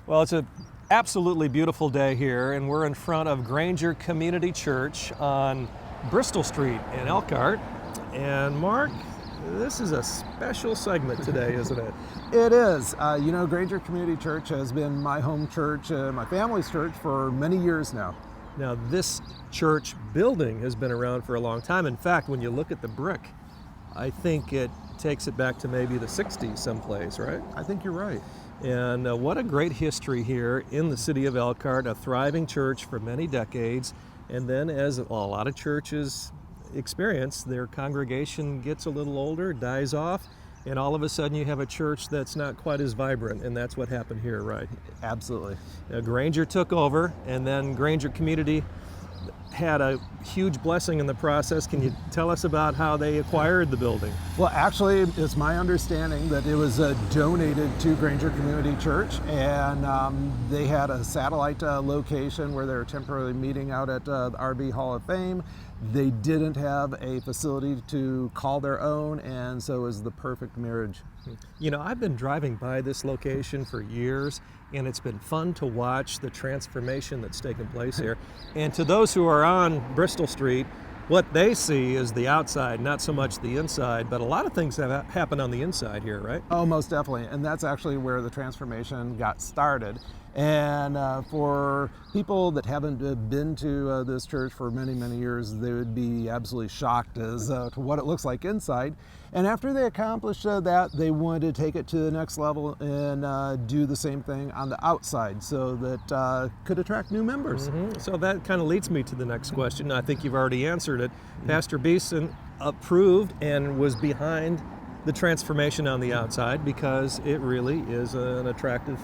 Well, it's an absolutely beautiful day here, and we're in front of Granger Community Church on Bristol Street in Elkhart. And Mark, this is a special segment today, isn't it? It is. Granger Community Church has been my home church, my family's church for many years now. Now, this church building has been around for a long time. In fact, when you look at the brick, I think it takes it back to maybe the 60s someplace, right? I think you're right. And what a great history here in the city of Elkhart, a thriving church for many decades. And then as a lot of churches experience, their congregation gets a little older, dies off, and all of a sudden you have a church that's not quite as vibrant, and that's what happened here, right? Absolutely. Granger took over, and then Granger Community had a huge blessing in the process. Can you tell us about how they acquired the building? Well, actually, it's my understanding that it was donated to Granger Community Church, and they had a satellite location where they were temporarily meeting out at the RV Hall of Fame. They didn't have a facility to call their own, and so it was the perfect marriage. You know, I've been driving by this location for years, and it's been fun to watch the transformation that's taken place here. And to those who are on Bristol Street, what they see is the outside, not so much the inside, but a lot of things have happened on the inside here, right? Oh, most definitely. And that's actually where the transformation got started. And for people that haven't been to this church for many, many years, they would be absolutely shocked as to what it looks like inside. And after they accomplished that, they wanted to take it to the next level and do the same thing on the outside so that could attract new members. Mm-hmm. So that kind of leads me to the next question. I think you've already answered it. Pastor Beeson approved and was behind the transformation on the outside because it really is an attractive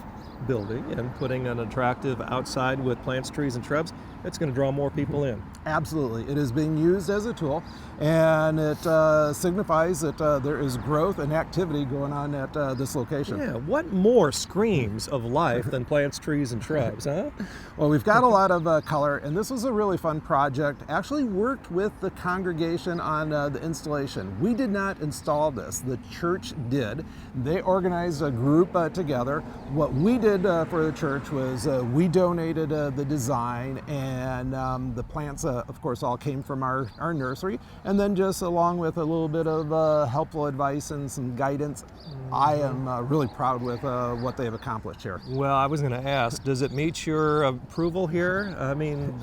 building, and putting an attractive outside with plants, trees, and shrubs, it's going to draw more people in. Absolutely. It is being used as a tool, and it signifies that there is growth and activity going on at this location. Yeah, what more screams of life than plants, trees, and shrubs, huh? Well, we've got a lot of color, and this was a really fun project. Actually worked with the congregation on the installation. We did not install this. The church did. They organized a group together. What we did for the church was we donated the design, and the plants, of course, all came from our nursery, and then just along with a little bit of helpful advice and some guidance. I am really proud with what they have accomplished here. Well, I was going to ask, does it meet your approval here? I mean,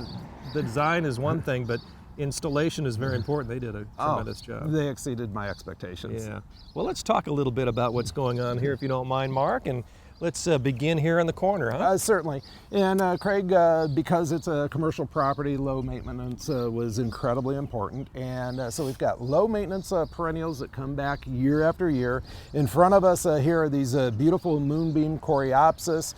the design is one thing, but installation is very important. They did a tremendous job. They exceeded my expectations. Yeah. Well, let's talk a little bit about what's going on here, if you don't mind, Mark, and let's begin here in the corner, huh? Certainly. And Craig, because it's a commercial property, low maintenance was incredibly important. And so we've got low maintenance perennials that come back year after year. In front of us here are these beautiful moonbeam coreopsis.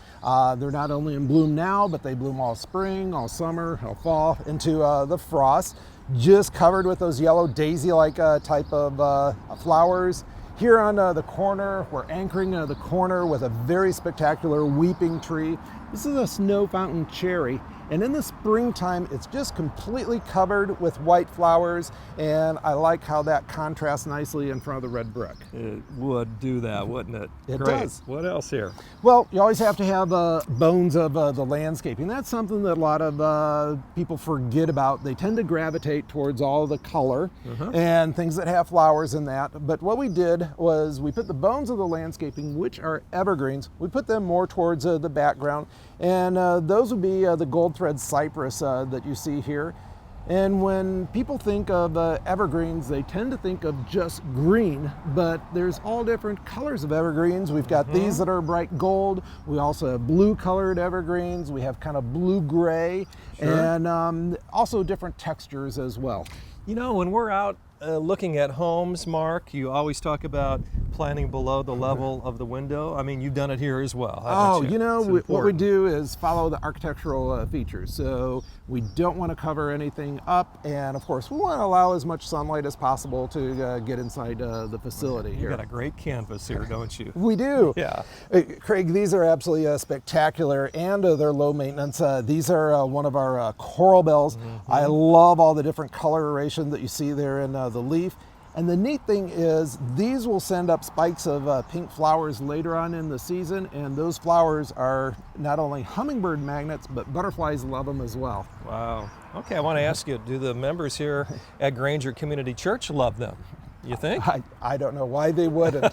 They're not only in bloom now, but they bloom all spring, all summer, all fall, into the frost, just covered with those yellow daisy-like type of flowers. Here on the corner, we're anchoring the corner with a very spectacular weeping tree. This is a snow fountain cherry, and in the springtime, it's just completely covered with white flowers, and I like how that contrasts nicely in front of the red brick. It would do that, wouldn't it? It Great. does. What else here? Well, you always have to have bones of the landscaping. That's something that a lot of people forget about. They tend to gravitate towards all the color and things that have flowers in that. But what we did was we put the bones of the landscaping, which are evergreens, we put them more towards the background. And those would be the gold thread cypress that you see here. And when people think of evergreens, they tend to think of just green, but there's all different colors of evergreens. We've got these that are bright gold. We also have blue colored evergreens. We have kind of blue-gray, and also different textures as well. You know, when we're out looking at homes, Mark, you always talk about planting below the level of the window. I mean, you've done it here as well, haven't you? You know, what we do is follow the architectural features. So we don't want to cover anything up, and of course, we want to allow as much sunlight as possible to get inside the facility here. You got a great canvas here, don't you? We do. Yeah. Craig, these are absolutely spectacular, and they're low maintenance. These are one of our coral bells. I love all the different coloration that you see there in the leaf. And the neat thing is these will send up spikes of pink flowers later on in the season, and those flowers are not only hummingbird magnets, but butterflies love them as well. Wow. Okay, I want to ask you, do the members here at Granger Community Church love them? You think? I don't know why they wouldn't.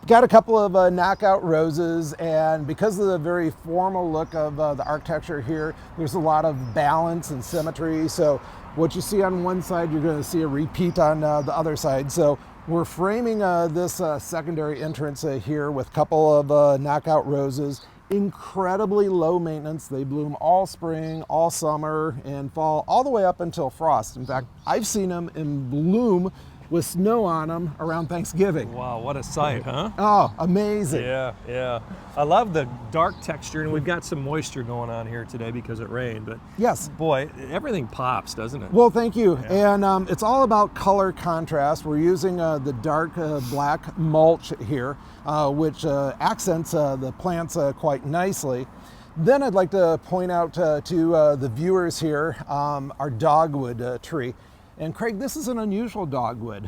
Got a couple of knockout roses, and because of the very formal look of the architecture here, there's a lot of balance and symmetry. So what you see on one side, you're going to see a repeat on the other side. So we're framing this secondary entrance here with a couple of knockout roses. Incredibly low maintenance. They bloom all spring, all summer, and fall, all the way up until frost. In fact, I've seen them in bloom with snow on them around Thanksgiving. Wow, what a sight, huh? Oh, amazing. Yeah, yeah. I love the dark texture, and we've got some moisture going on here today because it rained, but yes, boy, everything pops, doesn't it? Well, thank you. Yeah. And it's all about color contrast. We're using the dark black mulch here, which accents the plants quite nicely. Then I'd like to point out to the viewers here our dogwood tree. And Craig, this is an unusual dogwood.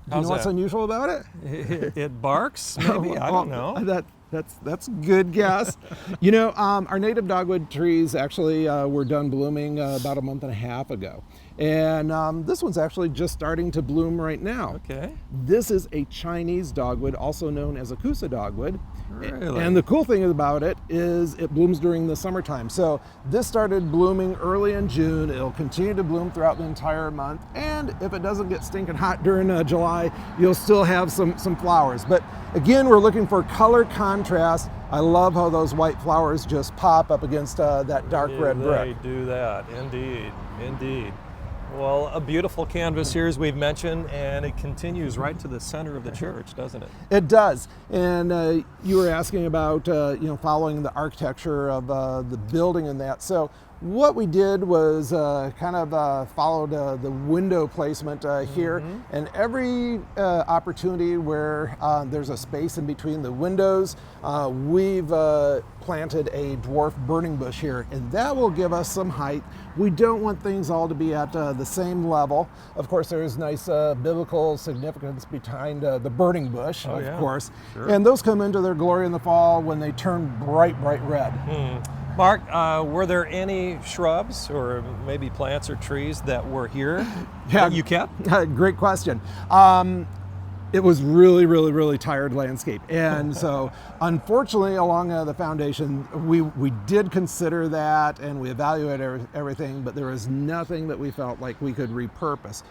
Do you know what's unusual about it? It barks, maybe? I don't know. That's a good guess. You know, our native dogwood trees actually were done blooming about a month and a half ago. And this one's actually just starting to bloom right now. Okay. This is a Chinese dogwood, also known as a Kusa dogwood. Really? And the cool thing about it is it blooms during the summertime. So this started blooming early in June. It'll continue to bloom throughout the entire month. And if it doesn't get stinking hot during July, you'll still have some flowers. But again, we're looking for color contrast. I love how those white flowers just pop up against that dark red brick. They do that, indeed, indeed. Well, a beautiful canvas here, as we've mentioned, and it continues right to the center of the church, doesn't it? It does. And you were asking about, following the architecture of the building and that. So what we did was followed the window placement here. And every opportunity where there's a space in between the windows, we've planted a dwarf burning bush here, and that will give us some height. We don't want things all to be at the same level. Of course, there's nice biblical significance behind the burning bush, of course. Sure. And those come into their glory in the fall when they turn bright, bright red. Mark, were there any shrubs or maybe plants or trees that were here that you kept? Great question. It was really, really, really tired landscape. And so unfortunately along the foundation, we did consider that and we evaluated everything, but there was nothing that we felt like we could repurpose.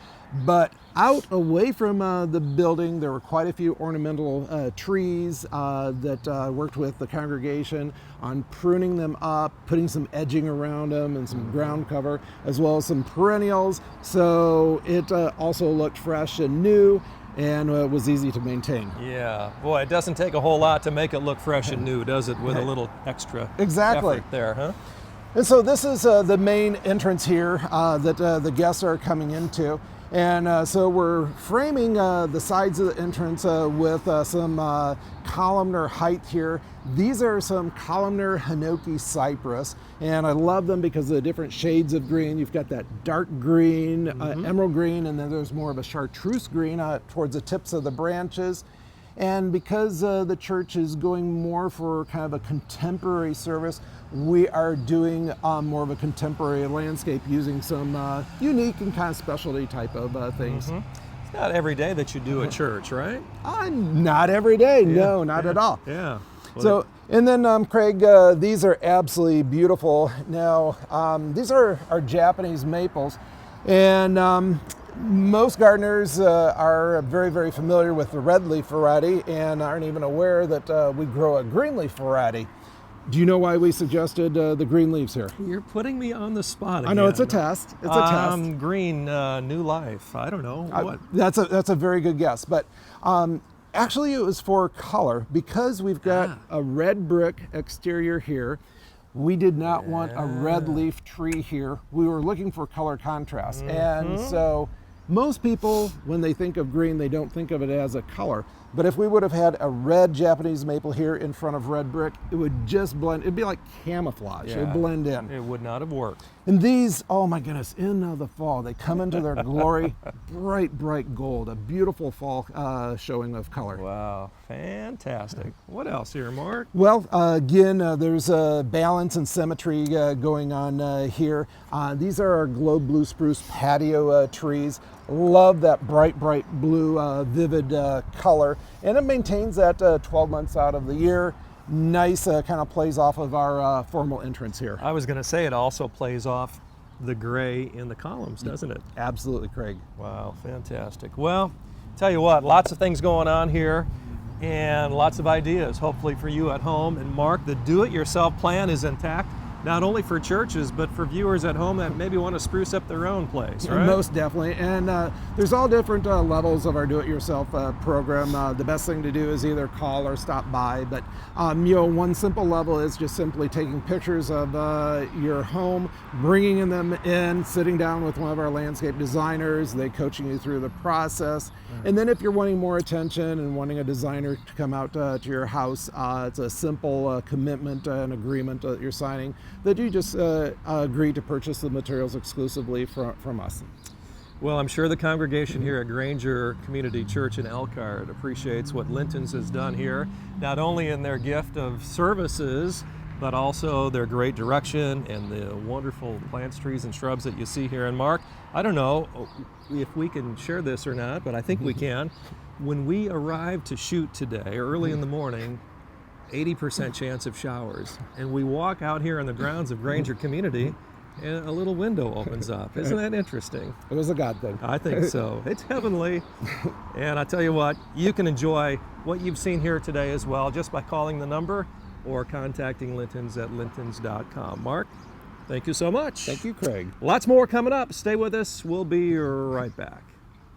But out away from the building, there were quite a few ornamental trees that worked with the congregation on pruning them up, putting some edging around them and some ground cover, as well as some perennials. So it also looked fresh and new, and it was easy to maintain. Yeah, boy, it doesn't take a whole lot to make it look fresh and new, does it, with a little extra effort there, huh? And so this is the main entrance here that the guests are coming into. And so we're framing the sides of the entrance with some columnar height here. These are some columnar hinoki cypress, and I love them because of the different shades of green. You've got that dark green, emerald green, and then there's more of a chartreuse green towards the tips of the branches. And because the church is going more for kind of a contemporary service, we are doing more of a contemporary landscape using some unique and kind of specialty type of things. It's not every day that you do a church, right? Not every day, no, not at all. Yeah. Well, So, and then Craig, these are absolutely beautiful. Now, these are our Japanese maples, and most gardeners are very, very familiar with the red leaf variety and aren't even aware that we grow a green leaf variety. Do you know why we suggested the green leaves here? You're putting me on the spot again. I know, it's a test. It's a test. Green, new life. I don't know. What? That's a very good guess. But actually, it was for color. Because we've got a red brick exterior here, we did not want a red leaf tree here. We were looking for color contrast. And so most people, when they think of green, they don't think of it as a color. But if we would have had a red Japanese maple here in front of red brick, it would just blend. It'd be like camouflage. It would blend in. It would not have worked. And these, oh my goodness, in the fall, they come into their glory, bright gold, a beautiful fall showing of color. Wow, fantastic. What else here, Mark? Well, again, there's a balance and symmetry going on here. These are our globe blue spruce patio trees. Love that bright blue, vivid color, and it maintains that 12 months out of the year. Nice, kind of plays off of our formal entrance here. I was going to say it also plays off the gray in the columns, doesn't it? Absolutely, Craig. Wow, fantastic. Well, tell you what, lots of things going on here and lots of ideas, hopefully for you at home. And Mark, the do-it-yourself plan is intact, not only for churches, but for viewers at home that maybe want to spruce up their own place, right? Most definitely. And there's all different levels of our do-it-yourself program. The best thing to do is either call or stop by. But, one simple level is just simply taking pictures of your home, bringing them in, sitting down with one of our landscape designers, they coaching you through the process. And then if you're wanting more attention and wanting a designer to come out to your house, it's a simple commitment and agreement that you're signing, that you just agree to purchase the materials exclusively from us. Well, I'm sure the congregation here at Granger Community Church in Elkhart appreciates what Linton's has done here, not only in their gift of services, but also their great direction and the wonderful plants, trees, and shrubs that you see here. And Mark, I don't know if we can share this or not, but I think we can. When we arrived to shoot today, early in the morning, 80% chance of showers. And we walk out here on the grounds of Granger Community and a little window opens up. Isn't that interesting? It was a God thing. I think so. It's heavenly. And I tell you what, you can enjoy what you've seen here today as well just by calling the number or contacting Lintons at lintons.com. Mark, thank you so much. Thank you, Craig. Lots more coming up. Stay with us. We'll be right back.